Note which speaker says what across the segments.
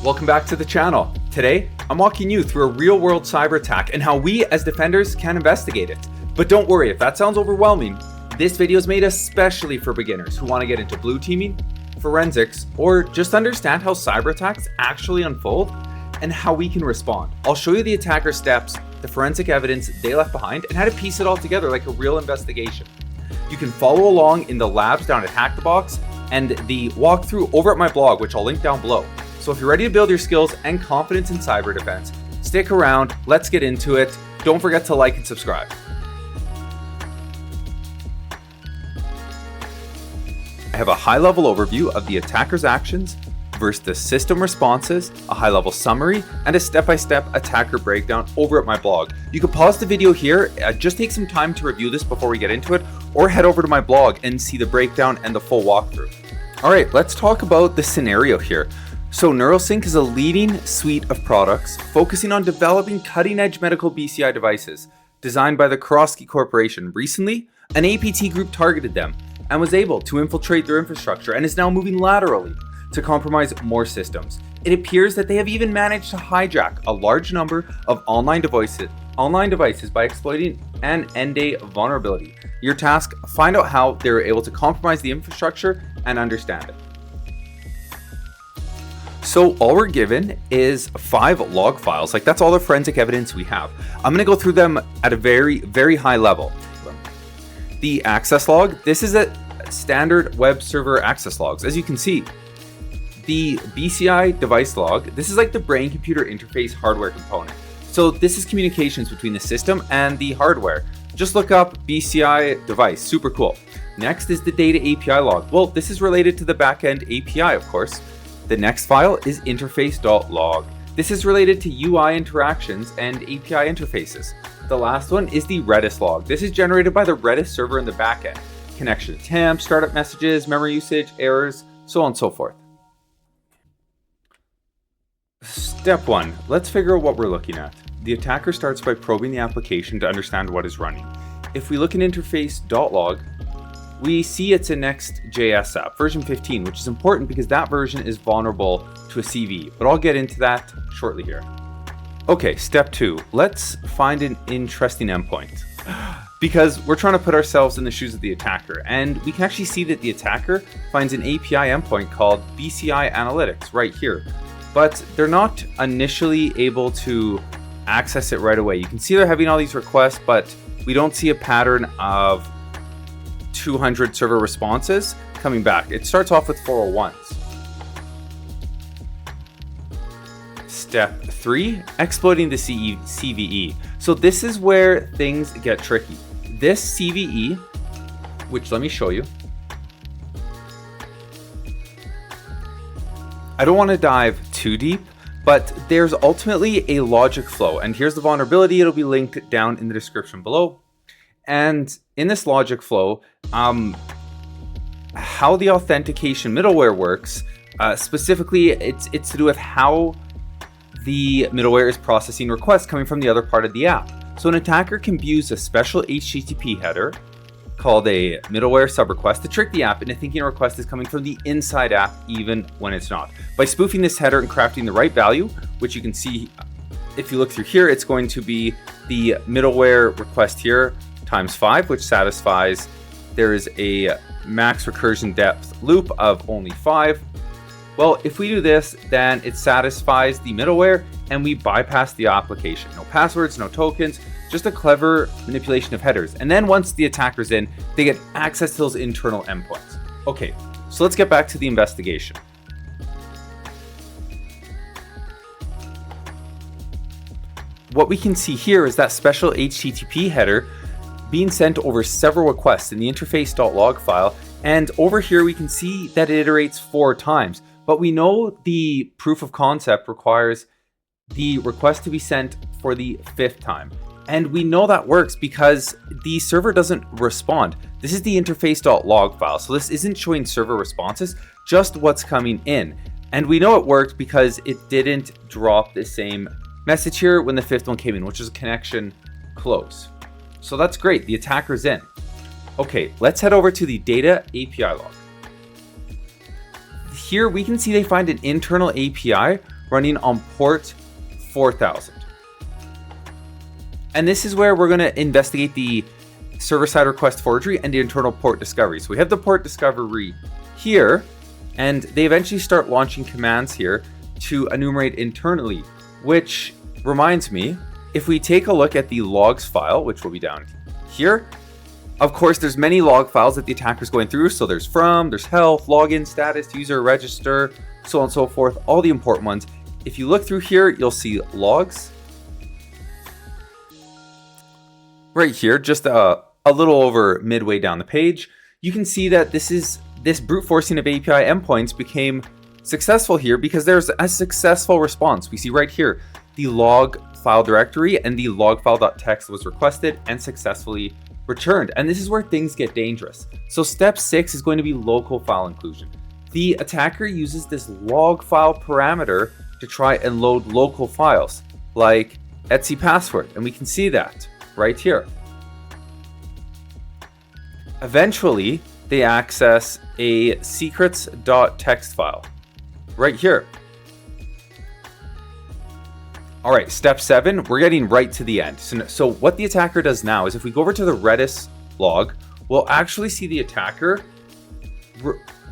Speaker 1: Welcome back to the channel. Today, I'm walking you through a real-world cyber attack and how we as defenders can investigate it. But don't worry if that sounds overwhelming. This video is made especially for beginners who want to get into blue teaming, forensics, or just understand how cyber attacks actually unfold and how we can respond. I'll show you the attacker steps, the forensic evidence they left behind, and how to piece it all together like a real investigation. You can follow along in the labs down at Hack the Box and the walkthrough over at my blog, which I'll link down below. So if you're ready to build your skills and confidence in cyber defense, stick around, let's get into it. Don't forget to like and subscribe. I have a high-level overview of the attacker's actions versus the system responses, a high-level summary, and a step-by-step attacker breakdown over at my blog. You can pause the video here, just take some time to review this before we get into it, or head over to my blog and see the breakdown and the full walkthrough. All right, let's talk about the scenario here. So Neurosync is a leading suite of products focusing on developing cutting-edge medical BCI devices designed by the Karofsky Corporation. Recently, an APT group targeted them and was able to infiltrate their infrastructure and is now moving laterally to compromise more systems. It appears that they have even managed to hijack a large number of online devices by exploiting an end-day vulnerability. Your task, find out how they were able to compromise the infrastructure and understand it. So all we're given is 5 log files. Like, that's all the forensic evidence we have. I'm gonna go through them at a very, very high level. The access log, this is a standard web server access logs. As you can see, the BCI device log, this is like the brain computer interface hardware component. So this is communications between the system and the hardware. Just look up BCI device, super cool. Next is the data API log. Well, this is related to the backend API, of course. The next file is interface.log. This is related to UI interactions and API interfaces. The last one is the redis.log. This is generated by the Redis server in the backend. Connection attempts, startup messages, memory usage, errors, so on and so forth. Step 1, let's figure out what we're looking at. The attacker starts by probing the application to understand what is running. If we look in interface.log, we see it's a Next.js app, version 15, which is important because that version is vulnerable to a CV, but I'll get into that shortly here. Okay, step 2, let's find an interesting endpoint because we're trying to put ourselves in the shoes of the attacker, and we can actually see that the attacker finds an API endpoint called BCI Analytics right here, but they're not initially able to access it right away. You can see they're having all these requests, but we don't see a pattern of 200 server responses coming back. It starts off with 401s. Step 3, exploiting the CVE. So this is where things get tricky. This CVE, which let me show you. I don't want to dive too deep, but there's ultimately a logic flow. And here's the vulnerability. It'll be linked down in the description below. And in this logic flow, how the authentication middleware works, specifically, it's to do with how the middleware is processing requests coming from the other part of the app. So an attacker can use a special HTTP header called a middleware subrequest to trick the app into thinking a request is coming from the inside app, even when it's not. By spoofing this header and crafting the right value, which you can see if you look through here, it's going to be the middleware request here times 5, which satisfies there is a max recursion depth loop of only 5. Well, if we do this, then it satisfies the middleware and we bypass the application. No passwords, no tokens, just a clever manipulation of headers. And then once the attacker's in, they get access to those internal endpoints. Okay, so let's get back to the investigation. What we can see here is that special HTTP header being sent over several requests in the interface.log file. And over here, we can see that it iterates 4 times. But we know the proof of concept requires the request to be sent for the 5th time. And we know that works because the server doesn't respond. This is the interface.log file. So this isn't showing server responses, just what's coming in. And we know it worked because it didn't drop the same message here when the 5th one came in, which is a connection close. So that's great, the attacker's in. Okay, let's head over to the data API log. Here we can see they find an internal API running on port 4000. And this is where we're going to investigate the server-side request forgery and the internal port discovery. So we have the port discovery here, and they eventually start launching commands here to enumerate internally, which reminds me, if we take a look at the logs file, which will be down here, of course, there's many log files that the attacker's going through. So there's from, there's health, login status, user register, so on and so forth, all the important ones. If you look through here, you'll see logs. Right here, just a little over midway down the page, you can see that this brute forcing of API endpoints became successful here because there's a successful response. We see right here, the log file directory and the log file.txt was requested and successfully returned. And this is where things get dangerous. So step 6 is going to be local file inclusion. The attacker uses this log file parameter to try and load local files like Etsy password. And we can see that right here. Eventually, they access a secrets.txt file right here. All right, step 7, we're getting right to the end. So what the attacker does now is if we go over to the redis.log, we'll actually see the attacker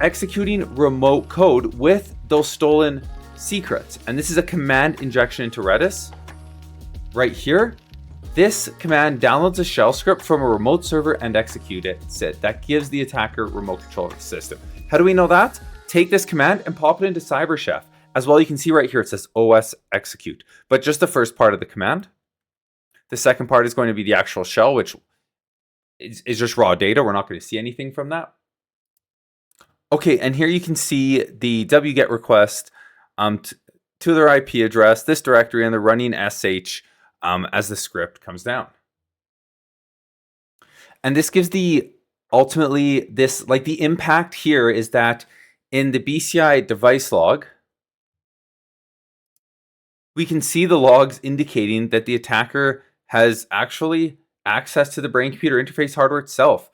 Speaker 1: executing remote code with those stolen secrets. And this is a command injection into Redis right here. This command downloads a shell script from a remote server and executes it. That gives the attacker remote control of the system. How do we know that? Take this command and pop it into CyberChef. As well, you can see right here, it says OS execute, but just the first part of the command. The second part is going to be the actual shell, which is just raw data. We're not going to see anything from that. Okay, and here you can see the wget request to their IP address, this directory, and the running sh as the script comes down. And this gives the impact here is that in the BCI device log, we can see the logs indicating that the attacker has actually access to the brain computer interface hardware itself,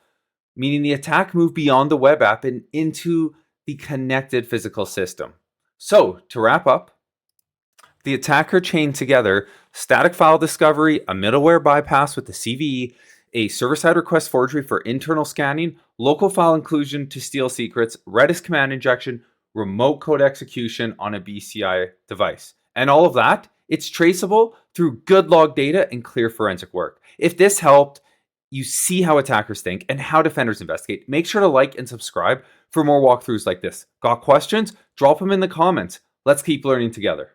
Speaker 1: meaning the attack moved beyond the web app and into the connected physical system. So to wrap up, the attacker chained together static file discovery, a middleware bypass with the CVE, a server-side request forgery for internal scanning, local file inclusion to steal secrets, Redis command injection, remote code execution on a BCI device. And all of that, it's traceable through good log data and clear forensic work. If this helped you see how attackers think and how defenders investigate, make sure to like and subscribe for more walkthroughs like this. Got questions? Drop them in the comments. Let's keep learning together.